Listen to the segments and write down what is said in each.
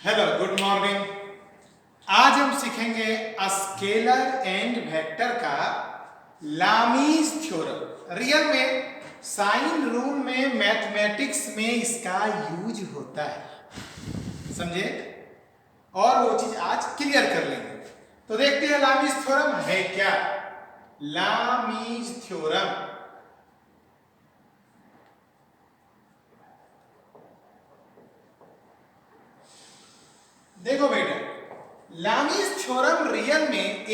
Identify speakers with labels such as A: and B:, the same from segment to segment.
A: Hello, good morning. आज हम सीखेंगे स्केलर एंड वेक्टर का लामीज थ्योरम। रियल में साइन रूल में मैथमेटिक्स में इसका यूज होता है, समझे? और वो चीज आज क्लियर कर लेंगे। तो देखते हैं लामीज थ्योरम है क्या। लामीज थ्योरम देखो बेटा, लामीज थ्योरम रियल में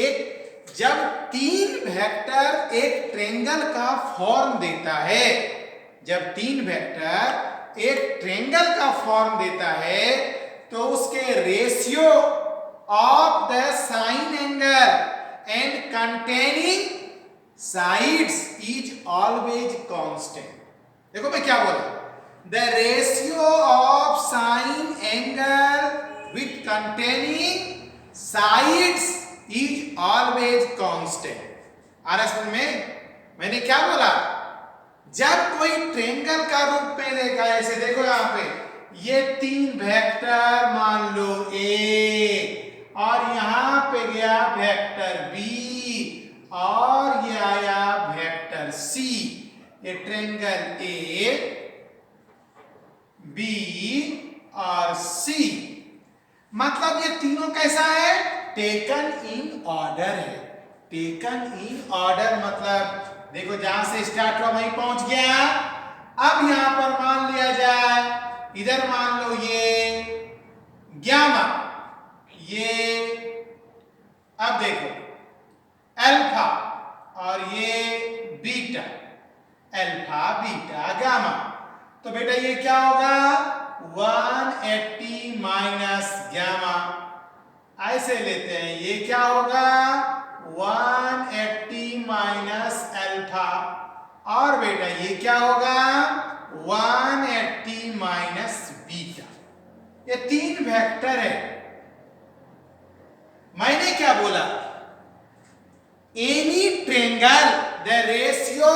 A: जब तीन वेक्टर एक ट्रेंगल का फॉर्म देता है, जब तीन वेक्टर एक ट्रेंगल का फॉर्म देता है तो उसके ratio of the sign angle and containing sides is always constant. देखो मैं क्या बोला, the ratio of sine angle with containing sides is always constant। आ रहा समझ में? मैंने क्या बोला, जब कोई ट्रेंगल का रूप में लेगा, ऐसे देखो यहां पे ये तीन वेक्टर मान लो ए, और यहां पे गया वेक्टर बी, और ये आया वेक्टर सी। ये ट्रेंगल ए बी और सी, मतलब ये तीनों कैसा है, टेकन इन ऑर्डर है। टेकन इन ऑर्डर मतलब देखो जहां से स्टार्ट हुआ वहीं पहुंच गया। अब यहां पर मान लिया जाए, इधर मान लो ये गामा, ये अब देखो अल्फा, और ये बीटा, अल्फा बीटा गामा। तो बेटा ये क्या होगा, 180 माइनस गामा। ऐसे लेते हैं, ये क्या होगा 180 माइनस अल्फा, और बेटा ये क्या होगा 180 माइनस बीटा। ये तीन वेक्टर है। मैंने क्या बोला, any triangle the ratio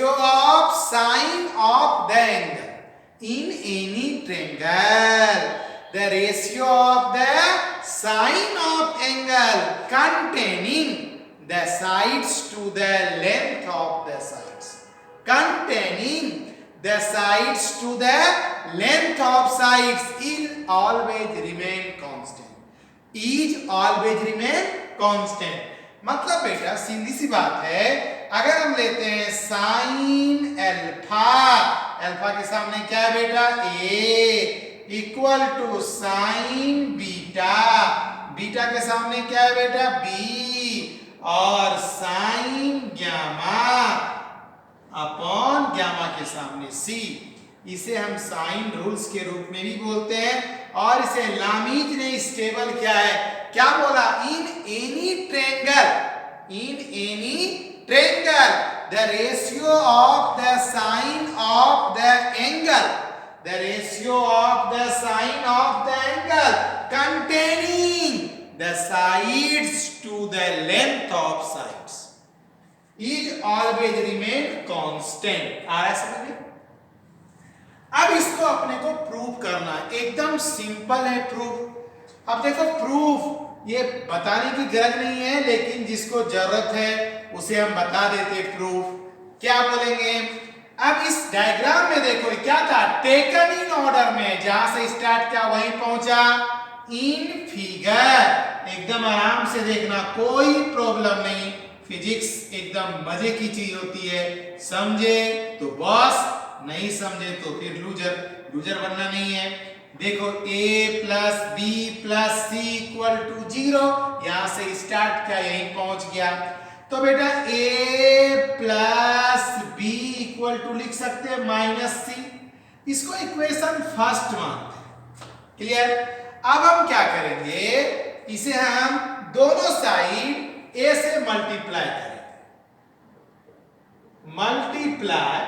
A: of sine of the angle in any triangle, the ratio of the sine of angle containing the sides to the length of the sides, containing the sides to the length of sides is always remain constant, is always remain constant। मतलब बेटा सीधी सी बात है, अगर हम लेते हैं sine alpha, alpha के सामने क्या है बेटा a, equal to sine beta, beta के सामने क्या है बेटा बी, और साइन गामा अपॉन गामा के सामने सी। इसे हम साइन रूल्स के रूप में भी बोलते हैं, और इसे लामीज ने स्टेबल क्या है, क्या बोला, in any triangle the ratio of the sine of the angle, the ratio of the sine of the angle containing the sides to the length of sides is always remain constant। आ रहा है समझ में? अब इसको अपने को prove करना, एकदम सिंपल है प्रूफ। अब देखो प्रूफ ये बताने की गरज नहीं है, लेकिन जिसको जरूरत है उसे हम बता देते प्रूफ। क्या बोलेंगे, अब इस डायग्राम में देखो क्या था, टेकन इन ऑर्डर में, जहां से स्टार्ट किया वहीं पहुंचा इन फिगर। एकदम आराम से देखना, कोई प्रॉब्लम नहीं, फिजिक्स एकदम मजे की चीज होती है। समझे तो बॉस, नहीं समझे तो फिर लूजर बनना नहीं है। देखो a plus B plus C equal to 0, यहां से स्टार्ट किया यहीं पहुंच गया। तो बेटा a plus B equal to लिख सकते हैं माइनस सी, इसको इक्वेशन फर्स्ट मानते हैं। क्लियर? अब हम क्या करेंगे, इसे हम दोनों साइड a से मल्टीप्लाई करेंगे, मल्टीप्लाई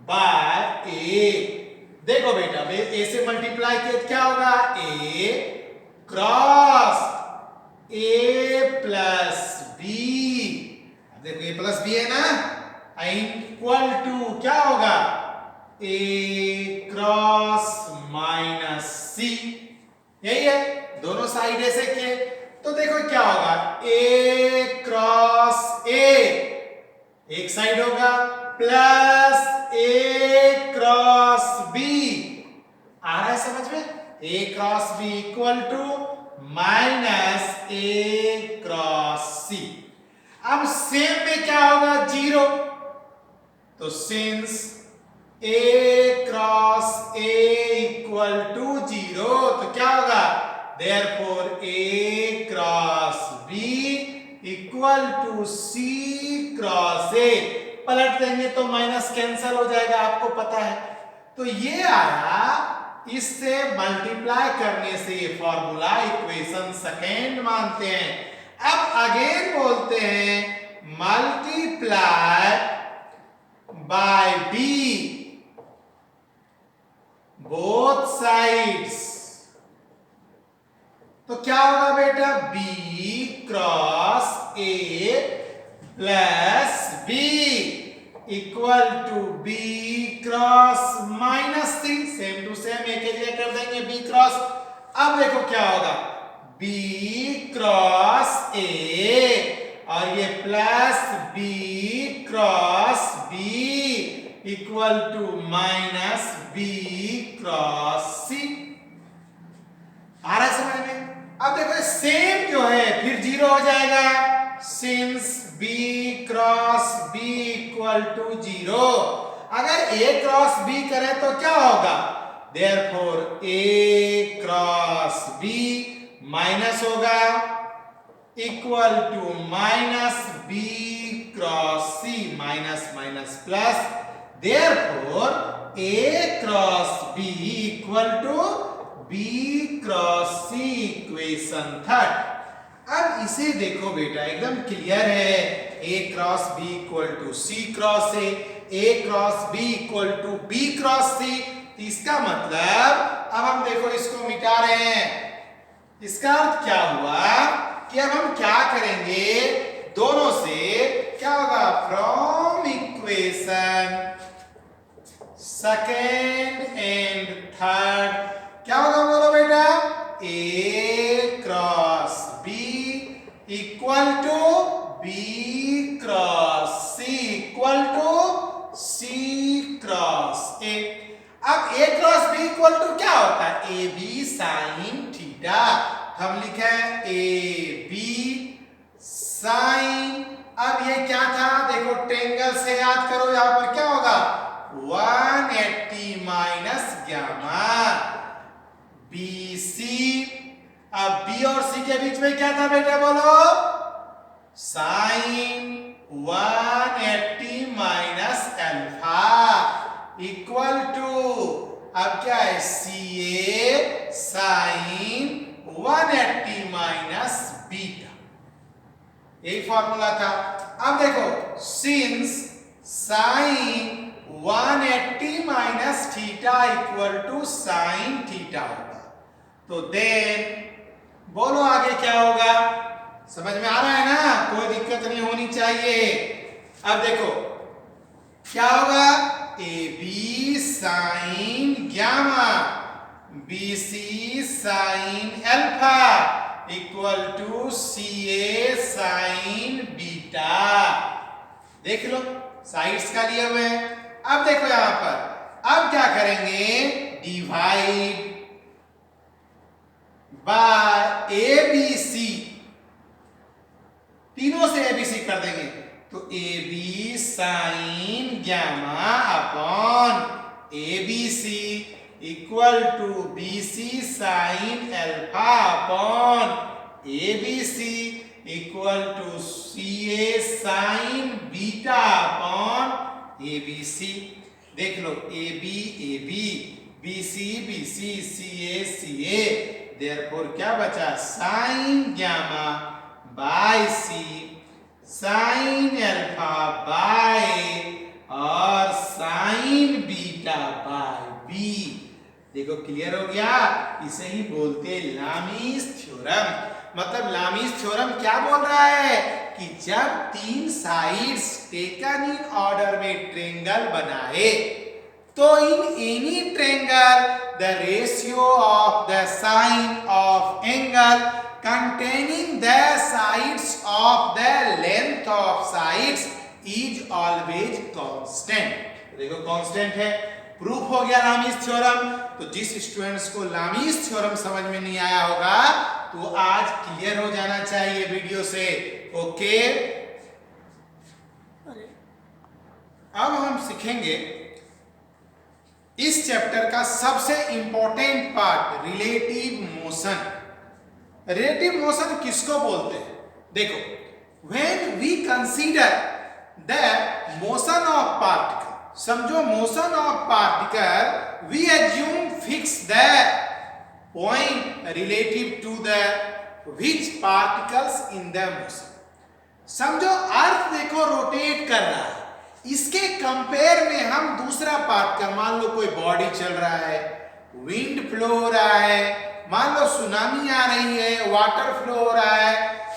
A: बाय a। देखो बेटा ए से मल्टीप्लाई किया क्या होगा, ए क्रॉस ए प्लस बी। देखो ए प्लस बी है ना, इक्वल टू क्या होगा, ए क्रॉस साइड ए से किए तो देखो क्या होगा, ए क्रॉस ए एक साइड होगा प्लस ए क्रॉस बी, आ रहा है समझ में, a cross b equal to minus a cross c. अब सेम में क्या होगा, जीरो, तो since a cross a equal to zero तो क्या होगा, therefore a cross b equal to c cross a. पलट देंगे तो माइनस कैंसिल हो जाएगा, आपको पता है। तो ये आया, इससे मल्टीप्लाई करने से ये फॉर्मूला इक्वेशन सेकेंड मानते हैं। अब अगेन बोलते हैं multiply by B both sides, तो क्या होगा बेटा, B cross A plus B equal to B cross minus C, same to same एक जगह कर देंगे बी क्रॉस। अब देखो क्या होगा, बी क्रॉस ए और ये plus b cross b equal to minus b cross c. आ रहा है समझ में। अब देखो सेम जो है फिर जीरो हो जाएगा, since b cross b equal to zero. अगर a क्रॉस b करें तो क्या होगा, therefore a cross b minus होगा equal to minus b cross c, minus minus plus, therefore a cross b equal to b cross c, equation third. अब इसे देखो बेटा एकदम क्लियर है, a cross b equal to c cross a cross b equal to b cross c। इसका मतलब अब हम देखो इसको मिटा रहे हैं, इसका अर्थ क्या हुआ कि अब हम क्या करेंगे, दोनों से क्या होगा, from equation second and third क्या होगा बोलो बेटा, a cross b equal to b cross c equal to c cross a। अब a cross b equal to क्या होता है, ए बी साइन थीटा, हम लिखे हैं ए बी साइन। अब ये क्या था, देखो ट्रायंगल से याद करो, यहां पर क्या होगा, 180 माइनस गामा BC। अब B और C के बीच में क्या था बेटा बोलो, sine 180 minus alpha equal to, अब क्या है, CA साइन 180 माइनस बीटा, यही फॉर्मूला था। अब देखो since sine 180 minus theta equal to sine theta होगा, तो देन बोलो आगे क्या होगा, समझ में आ रहा है ना, कोई दिक्कत नहीं होनी चाहिए। अब देखो क्या होगा, A B sine gamma B C sine alpha equal to C A sine beta. देख लो साइड्स का लिए हुए हैं। अब देखो यहां पर, अब क्या करेंगे, divide by a b c, तीनों से ए बी सी कर देंगे, तो a B sine gamma upon a b c equal to b C sine alpha upon a b c equal to C A sine beta upon a b c. देख लो a b b c c a, therefore क्या बचा, sine gamma by c sine alpha by और sine beta by b. देखो clear हो गया, इसे ही बोलते लामीज थ्योरम। मतलब लामीज थ्योरम क्या बोल रहा है कि जब तीन साइड्स टेकन इन ऑर्डर में ट्रायंगल बनाए तो in any triangle the ratio of the sine of angle containing the sides of the length of sides is always constant. देखो कांस्टेंट है, प्रूफ हो गया लामीज थ्योरम। तो जिस स्टूडेंट्स को लामीज थ्योरम समझ में नहीं आया होगा तो आज क्लियर हो जाना चाहिए वीडियो से। ओके, अब हम सीखेंगे इस चैप्टर का सबसे important part, relative motion. Relative motion किसको बोलते हैं? देखो, when we consider the motion of particle, समझो motion of particle, we assume fix the point relative to the which particles in the motion. समझो अर्थ देखो rotate कर रहा है, इसके कंपेयर में हम दूसरा पार्टिकल, मान लो कोई बॉडी चल रहा है, विंड फ्लो हो रहा है, मान लो सुनामी आ रही है, वाटर फ्लो हो रहा है,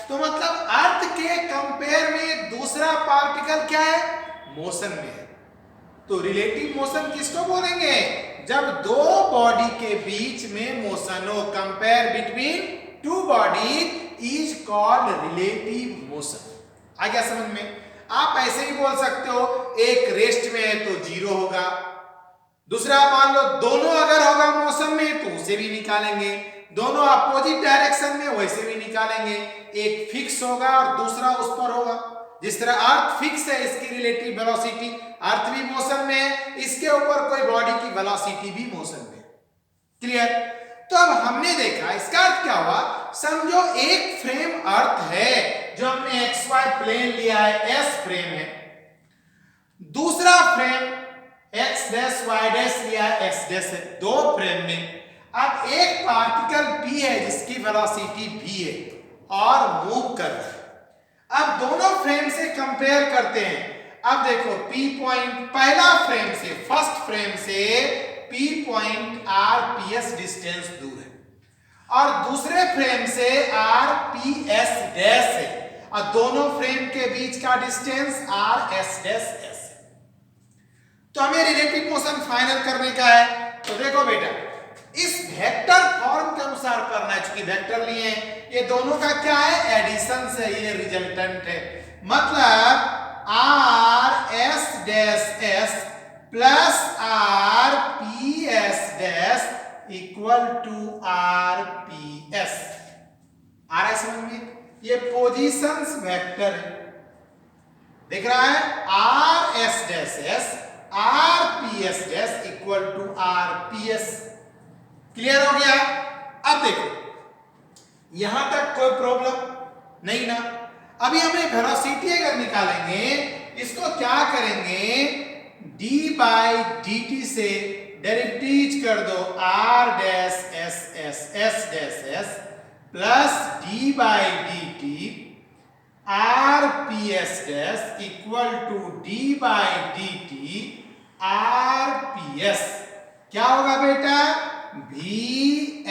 A: तो मतलब अर्थ के कंपेयर में दूसरा पार्टिकल क्या है? मोशन में है। तो रिलेटिव मोशन किसको बोलेंगे? जब दो बॉडी के बीच में मोशन हो, compare between two body is called relative motion. आ गया समझ में? आप ऐसे ही बोल सकते हो, एक रेस्ट में है तो जीरो होगा, दूसरा मान लो दोनों अगर होगा मोशन में तो उसे भी निकालेंगे, दोनों अपोजिट डायरेक्शन में वैसे भी निकालेंगे। एक फिक्स होगा और दूसरा उस पर होगा। जिस तरह अर्थ फिक्स है, इसकी रिलेटिव वेलोसिटी, अर्थ भी मोशन में है, इसके ऊपर कोई बॉडी की वेलोसिटी भी मोशन में। क्लियर? तो अब हमने देखा इसका अर्थ क्या हुआ। समझो एक फ्रेम अर्थ है जो हमने एक्स वाई प्लेन लिया है, एस फ्रेम है, दूसरा frame X dash Y dash लिया है, एस डैश है, दो फ्रेम में। अब एक पार्टिकल पी है जिसकी वेलोसिटी v है और मूव कर रहा है। अब दोनों फ्रेम से कंपेयर करते हैं। अब देखो P पॉइंट पहला फ्रेम से, फर्स्ट फ्रेम से P पॉइंट RPS डिस्टेंस दूर है और दूसरे फ्रेम से RPS डैश है और दोनों फ्रेम के बीच का डिस्टेंस RS डैश S है। तो हमें रिलेटिव मोशन फाइनल करने का है। तो देखो बेटा, इस वेक्टर फॉर्म के अनुसार करना है, चूंकि वेक्टर लिए हैं, ये दोनों का क्या है? एडिशन से ये रिजल्टेंट है। मतलब RS dash S plus RPS dash equal to RPS। आ रहा है समझ में? ये पोजीशंस वेक्टर है, दिख रहा है? RS dash S RPS dash equal to RPS। Clear हो गया? अब देखो, यहां तक कोई प्रॉब्लम नहीं ना। अभी हमें वेलोसिटी अगर निकालेंगे, इसको क्या करेंगे? d बाई dt से डेरिवेटिव कर दो, r dash s s s dash s plus d by dt r p s dash equal to d by dt r p s। क्या होगा बेटा? v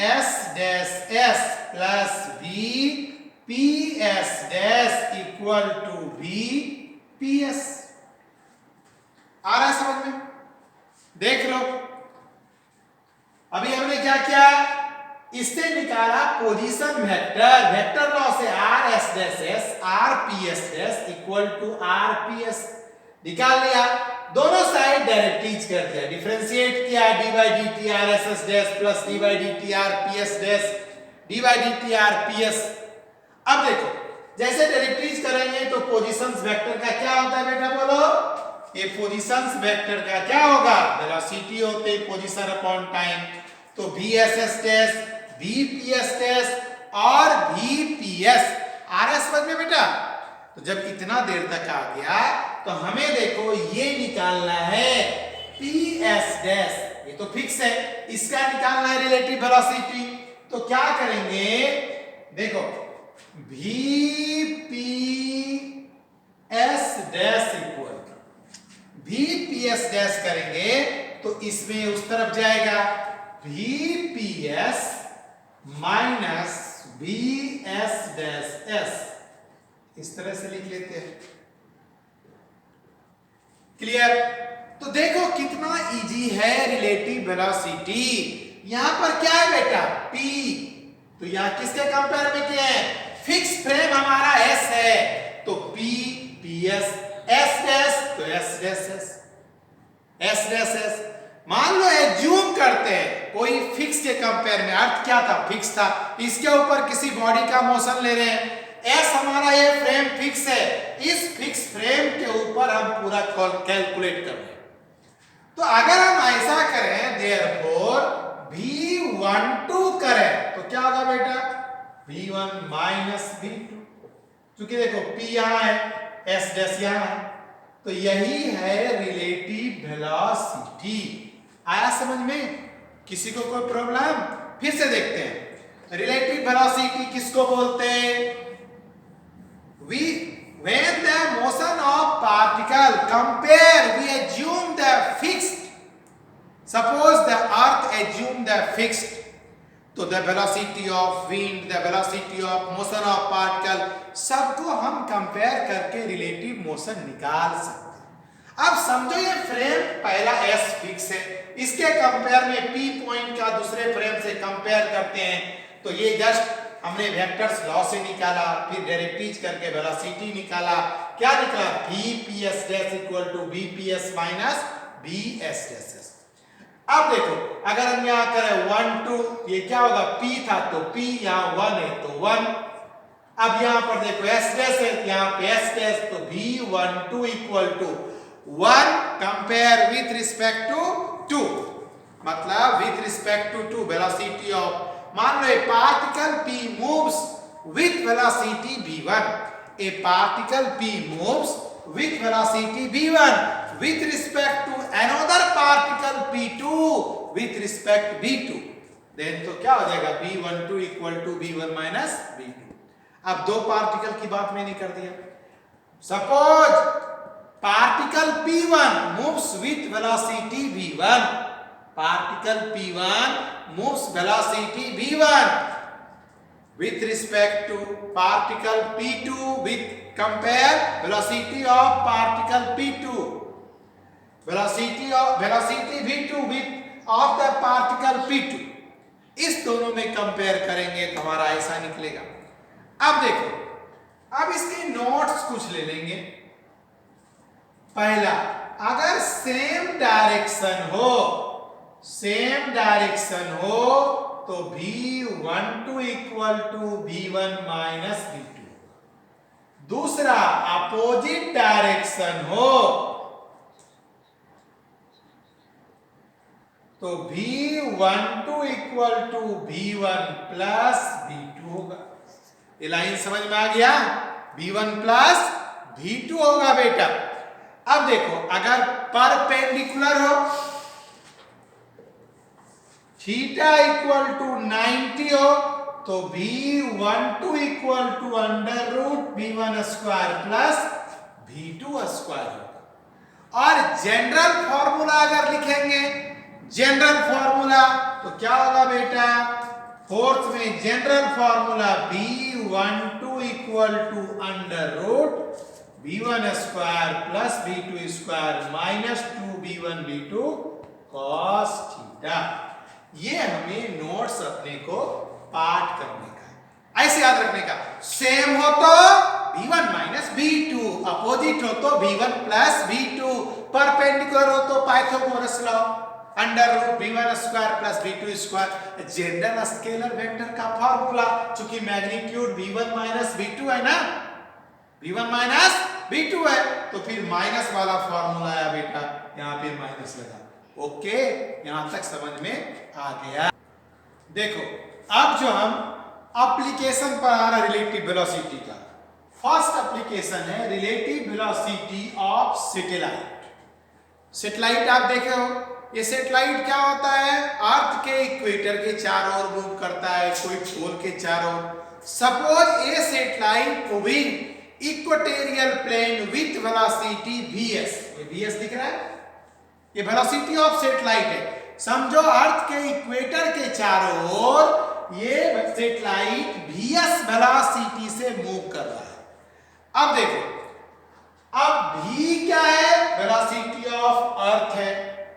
A: s dash s plus v p s dash equal to v p s। आ रहा है समझ में? देख लो, अभी हमने क्या किया? इससे निकाला पोजीशन वेक्टर, वेक्टर लॉ से r s dash s r p s dash equal to r p s निकाल लिया। दोनों साइड डायरेक्टिव कर दिया, डिफरेंशिएट किया, d by dt r s s dash plus d by dt r p s dash d by dt r p s। अब देखो, जैसे directive करेंगे तो पोजीशंस वेक्टर का क्या होता है बेटा? बोलो, ये पोजीशंस वेक्टर का क्या होगा? वेलोसिटी होते हैं पोजीशन अपॉन टाइम। तो vss डैश vps डैश और vps। आ रहा है समझ में बेटा? तो जब इतना देर तक आ गया तो हमें देखो ये निकालना है ps डैश, ये तो फिक्स है, इसका निकालना है रिलेटिव वेलोसिटी। तो क्या करेंगे? देखो, vps dash equal vps dash करेंगे तो इसमें उस तरफ जाएगा vps minus vs dash s, इस तरह से लिख लेते हैं। क्लियर? तो देखो कितना इजी है रिलेटिव वेलोसिटी। यहां पर क्या है बेटा? p, तो यहाँ किसके कंपेयर में किए हैं? फिक्स फ्रेम हमारा एस है तो P P S S dash तो S dash S S dash S. मान लो एज्यूम करते हैं कोई फिक्स के कंपेयर में, अर्थ क्या था? फिक्स था, इसके ऊपर किसी बॉडी का मोशन ले रहे हैं, एस हमारा ये फ्रेम फिक्स है, इस फिक्स फ्रेम के ऊपर हम पूरा कैलकुलेट कर रहे हैं। तो अगर हम ऐसा करें देयरफॉर V12 करें तो क्या होगा बेटा? V1 माइनस V2, क्योंकि देखो P यहां है, S डैश यहां है, तो यही है रिलेटिव वेलोसिटी। आया समझ में? किसी को कोई प्रॉब्लम? फिर से देखते हैं रिलेटिव वेलोसिटी किसको बोलते हैं? When the motion of particle compare we assume the fixed, suppose the earth assume the fixed, तो the velocity of wind, the velocity of motion of particle सबको हम कंपेयर करके रिलेटिव मोशन निकाल सकते हैं। अब समझो ये फ्रेम पहला S फिक्स है, इसके कंपेयर में P पॉइंट का दूसरे फ्रेम से कंपेयर करते हैं, तो ये जस्ट हमने वेक्टर्स लॉ से निकाला, फिर डायरेक्टिव करके वेलोसिटी निकाला, क्या निकला? VPS dash equal to VPS minus VS। अब देखो अगर हम यहाँ करें 1 2, ये क्या होगा? P था तो P, यहाँ 1 है तो 1। अब यहाँ पर देखो S डैश है, यहाँ पे S डैश, तो V12 equal to 1 compare with respect to 2, मतलब with respect to 2 velocity of, मान लो a particle P moves with velocity v1, a particle P moves with velocity v1 with respect to another particle P2 with respect v2, then तो क्या हो जाएगा? V12 equal to V1 minus V2। अब दो particle की बात मैंने कर दिया। Suppose particle P1 moves with velocity v1, particle P1 moves velocity v1 with respect to particle P2 with compare velocity of particle P2, velocity v2 with of the particle P2, इस दोनों में compare करेंगे तो हमारा ऐसा निकलेगा। अब देखो, अब इसके नोट्स कुछ ले लेंगे। पहला, अगर सेम डायरेक्शन हो तो V12 equal to V1 minus V2। दूसरा, अपोजिट डायरेक्शन हो तो V12 equal to V1 plus V2 होगा। ये लाइन समझ में आ गया? V1 प्लस V2 होगा बेटा। अब देखो अगर परपेंडिकुलर हो, थीटा इक्वल टू 90 हो तो V12 equal to under root V1 square plus V2 square होगा। और जनरल फॉर्मूला अगर लिखेंगे, जनरल फॉर्मूला तो क्या होगा बेटा? फोर्थ में general formula V12 equal to under root V1 square plus V2 square minus 2V1 V2 cos theta. ये हमें नोट्स अपने को पाठ करने का है, ऐसे याद रखने का। सेम हो तो V1 माइनस V2, अपोजिट हो तो V1 प्लस V2, परपेंडिकुलर हो तो Pythagoras law under root V1 square plus V2 square. General scalar vector का फॉर्मूला, चूंकि मैग्नीट्यूड V1 माइनस V2 है ना, V1 माइनस V2 है, तो फिर माइनस वाला फॉर्मूला आया बेटा, यहाँ पे माइनस लगा। ओके, यहां तक समझ में आ गया। देखो अब जो हम एप्लीकेशन पर आ रहा रिलेटिव वेलोसिटी का, फर्स्ट एप्लीकेशन है relative velocity of satellite. Satellite आप देखे हो, ये सैटेलाइट क्या होता है? अर्थ के इक्वेटर के चारों ओर मूव करता है, कोई पोल के चारों ओर। Suppose a satellite moving equatorial plane with velocity vs, ये vs दिख रहा है, ये वेलोसिटी ऑफ सैटेलाइट है। समझो अर्थ के इक्वेटर के चारों ओर ये सैटेलाइट vs वेलोसिटी से मूव कर रहा है। अब देखो, अब v क्या है? वेलोसिटी ऑफ अर्थ है,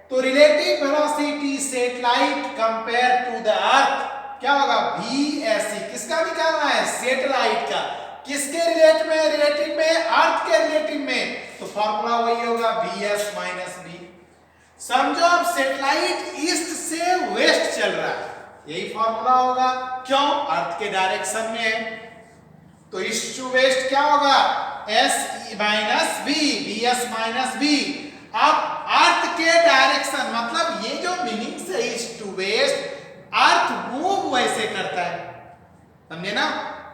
A: तो relative velocity satellite compare to the earth क्या होगा VSE किसका निकालना है सैटेलाइट का किसके रिलेटिव में अर्थ के रिलेटिव में तो फॉर्मूला वही होगा BS माइनस B समझो अब सैटेलाइट ईस्ट से वेस्ट चल रहा है यही फॉर्मूला होगा क्यों अर्थ के डायरेक्शन में है तो ईस्ट टू वेस्ट क्या होगा SE minus B BS minus B अब अर्थ के डायरेक्शन मतलब ये जो मीनिंग से east to west earth move वैसे करता है समझे ना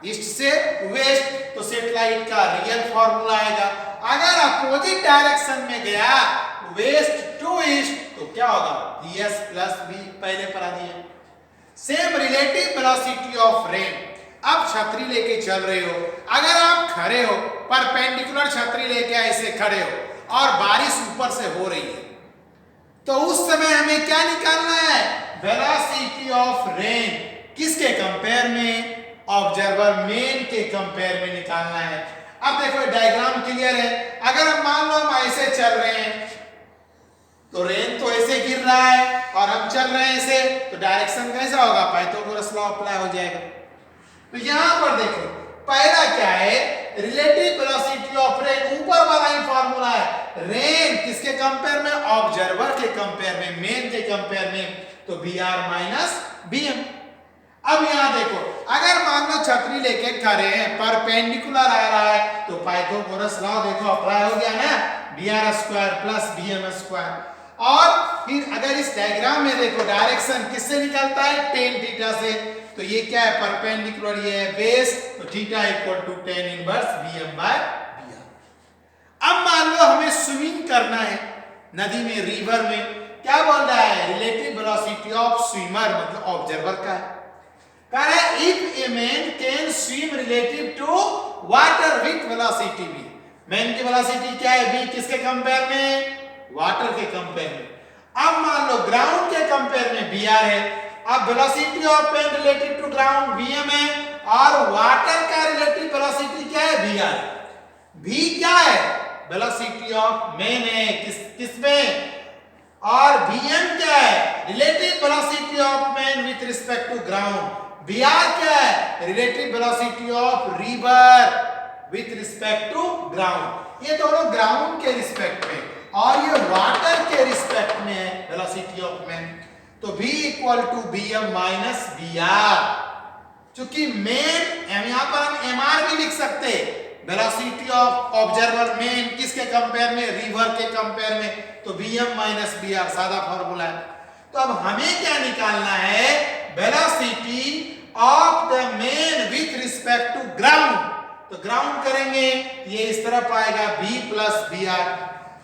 A: ईस्ट से वेस्ट तो सैटेलाइट का रियल फॉर्मूला आएगा अगर अपोजिट डायरेक्शन में गया वेस्ट टू ईस्ट तो क्या होगा BS प्लस B पहले पढ़ा दिए same relative velocity of rain अब छतरी लेके चल रहे हो अगर आप खड़े हो परपेंडिकुलर छतरी लेके ऐसे खड़े हो और बारिश ऊपर से हो रही है तो उस समय हमें क्या निकालना है वेलोसिटी ऑफ रेन किसके कंपेयर में ऑब्जर्वर मेन के कंपेयर में निकालना है अब देखो डायग्राम क्लियर है अगर हम मान लो हम ऐसे चल रहे हैं तो रेन तो ऐसे गिर रहा है और हम चल रहे हैं ऐसे तो डायरेक्शन कैसा होगा पाइथागोरस लॉ अप्लाई हो जाएगा तो यहां पर देखो पहला क्या है रिलेटिव वेलोसिटी ऑफ रेन ऊपर वाला ही फार्मूला है रेन किसके कंपेयर में ऑब्जर्वर के कंपेयर में मेन के कंपेयर में तो BR माइनस BM अब यहां देखो अगर मान लो छतरी लेके खड़े हैं परपेंडिकुलर आ रहा है तो पाइथागोरस लॉ देखो अप्लाई हो गया ना BR square plus BM square और फिर अगर इस डायग्राम में देखो डायरेक्शन किससे निकलता है tan थीटा से तो ये क्या है परपेंडिकुलर ये है बेस तो theta equal to tan inverse BM by BR अब मान लो हमें स्विमिंग करना है नदी में रिवर में क्या बोल रहा है रिलेटिव वेलोसिटी ऑफ स्विमर मतलब ऑब्जर्वर का है कह रहा है if a man can swim relative to water with velocity v man की वेलोसिटी क्या है v किसके कंपेयर में वाटर के कंपेयर में अब मान लो ग्राउंड के कंपेयर में br है अब velocity of man relative to ground vm है और वाटर का रिलेटिव वेलोसिटी क्या है br v क्या है वेलोसिटी ऑफ मैन है किसमें और Vm क्या है relative velocity of man with respect to ground Vr क्या है relative velocity of river with respect to ground ये दोनों ग्राउंड के रिस्पेक्ट में और ये वाटर के रिस्पेक्ट में है वेलोसिटी ऑफ मैन तो V equal to Vm minus Vr चूंकि मेन यहां पर हम Mr भी लिख सकते वेलोसिटी ऑफ ऑब्जर्वर मेन किसके कंपेयर में रिवर के कंपेयर में तो Vm माइनस Vr सादा फॉर्मूला है तो अब हमें क्या निकालना है velocity of the man with respect to ground तो ग्राउंड करेंगे ये इस तरफ आएगा V प्लस Vr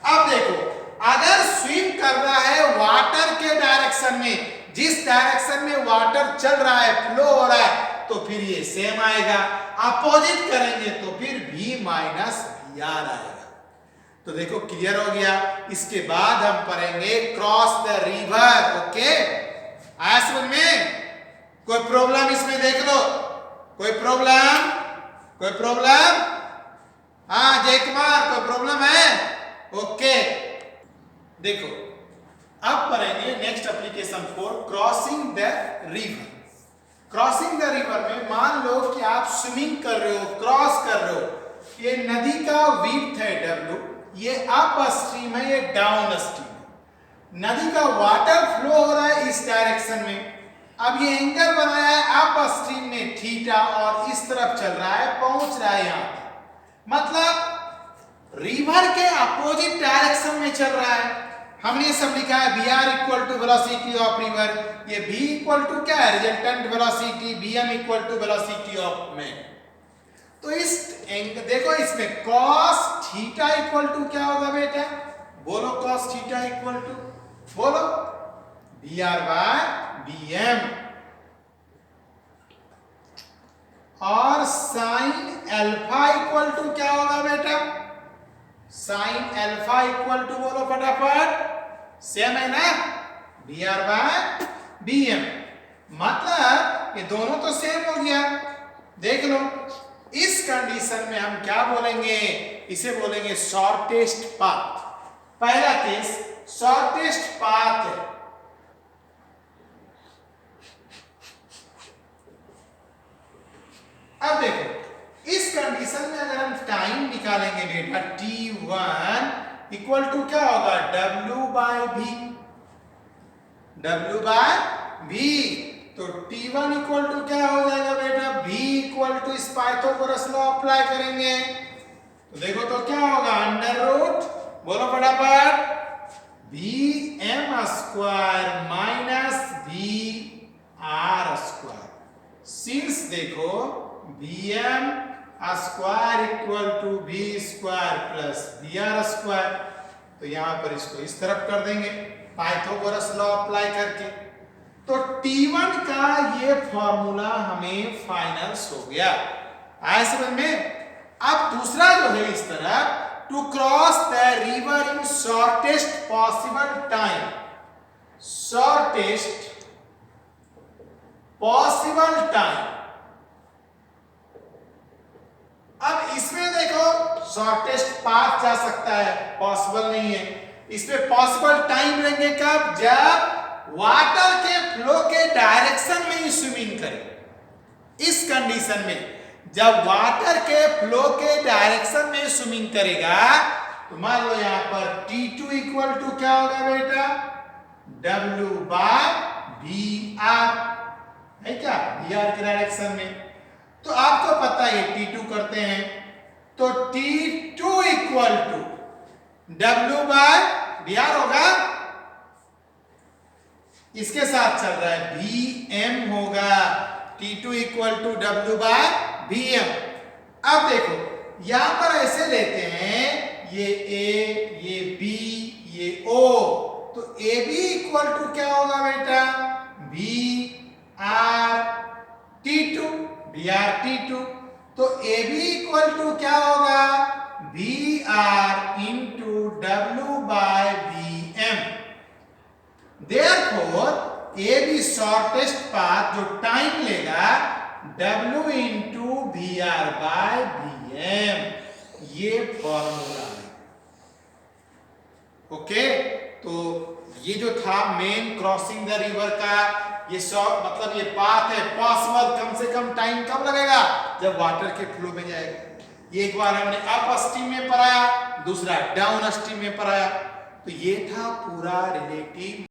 A: अब देखो अगर स्विम कर रहा है वाटर के डायरेक्शन में जिस डायरेक्शन में वाटर चल रहा है फ्लो हो रहा है तो फिर ये सेम आएगा अपोजिट करेंगे तो फिर V माइनस Vr आएगा तो देखो क्लियर हो गया इसके बाद हम पढ़ेंगे क्रॉस द रिवर ओके आया समझ में कोई प्रॉब्लम इसमें देख लो कोई प्रॉब्लम हाँ जय कुमार कोई प्रॉब्लम है ओके देखो अब पढ़ेंगे next application for crossing the river में मान लो कि आप स्विमिंग कर रहे हो क्रॉस कर रहे हो ये नदी का विड्थ है W ये अप स्ट्रीम है ये डाउन स्ट्रीम है नदी का वाटर फ्लो हो रहा है इस डायरेक्शन में अब ये एंगल बनाया है अप स्ट्रीम में थीटा और इस तरफ चल रहा है पहुंच रहा है यहां मतलब रिवर के अपोजिट डायरेक्शन में चल रहा है हमने सब लिखा है Vr equal to velocity of river ये V इक्वल टू क्या है resultant velocity Vm equal to velocity of man तो इस देखो इसमें cos थीटा इक्वल टू क्या होगा बेटा बोलो cos थीटा इक्वल टू बोलो Vr बाय Vm और sin अल्फा इक्वल टू क्या होगा बेटा sin अल्फा इक्वल टू बोलो फटाफट सेम है ना Vr बाय Vm मतलब ये दोनों तो सेम हो गया देख लो इस कंडीशन में हम क्या बोलेंगे इसे बोलेंगे शॉर्टेस्ट पाथ पहला केस शॉर्टेस्ट पाथ निकालेंगे बेटा T1 इक्वल टू क्या होगा W by V, W by V। तो T1 इक्वल टू क्या हो जाएगा बेटा V इक्वल टू इस पाइथागोरस लॉ अप्लाई करेंगे तो देखो तो क्या होगा अंडर रूट, बोलो फटाफट, VM square minus VR square. Since देखो VM square equal to V square plus VR square, तो यहां पर इसको इस तरफ कर देंगे पाइथागोरस लॉ अप्लाई करके। तो T1 का ये फॉर्मूला हमें फाइनल्स हो गया, आया समझ में। अब दूसरा जो है इस तरफ, to cross the river in shortest possible time, shortest possible time. अब इसमें देखो शॉर्टेस्ट पाथ जा सकता है, पॉसिबल नहीं है, इसमें पॉसिबल टाइम लेंगे कब, जब वाटर के फ्लो के डायरेक्शन में ही स्विमिंग करे। इस कंडीशन में जब वाटर के फ्लो के डायरेक्शन में स्विमिंग करेगा तो मान लो यहां पर T2 इक्वल टू क्या होगा बेटा W बाय VR, है क्या, VR के डायरेक्शन में। तो आपको पता है T2 करते हैं तो T2 equal to W by VR होगा, इसके साथ चल रहा है VM होगा, T2 equal to W by VM। अब देखो यहां पर ऐसे लेते हैं, ये A, ये B, ये O, तो AB इक्वल टू क्या होगा बेटा VR T2, VR T2। तो AB इक्वल टू क्या होगा VR into W by VM। Therefore AB shortest path जो टाइम लेगा W into VR by VM, ये फॉर्मूला है। ओके, तो ये जो था मेन क्रॉसिंग द रिवर का ये मतलब ये पाथ है पॉसिबल, कम से कम टाइम कब लगेगा जब वाटर के फ्लो में जाएगा। ये एक बार हमने अप स्ट्रीम में पढ़ाया, दूसरा डाउन स्ट्रीम में पढ़ाया। तो ये था पूरा रिलेटिव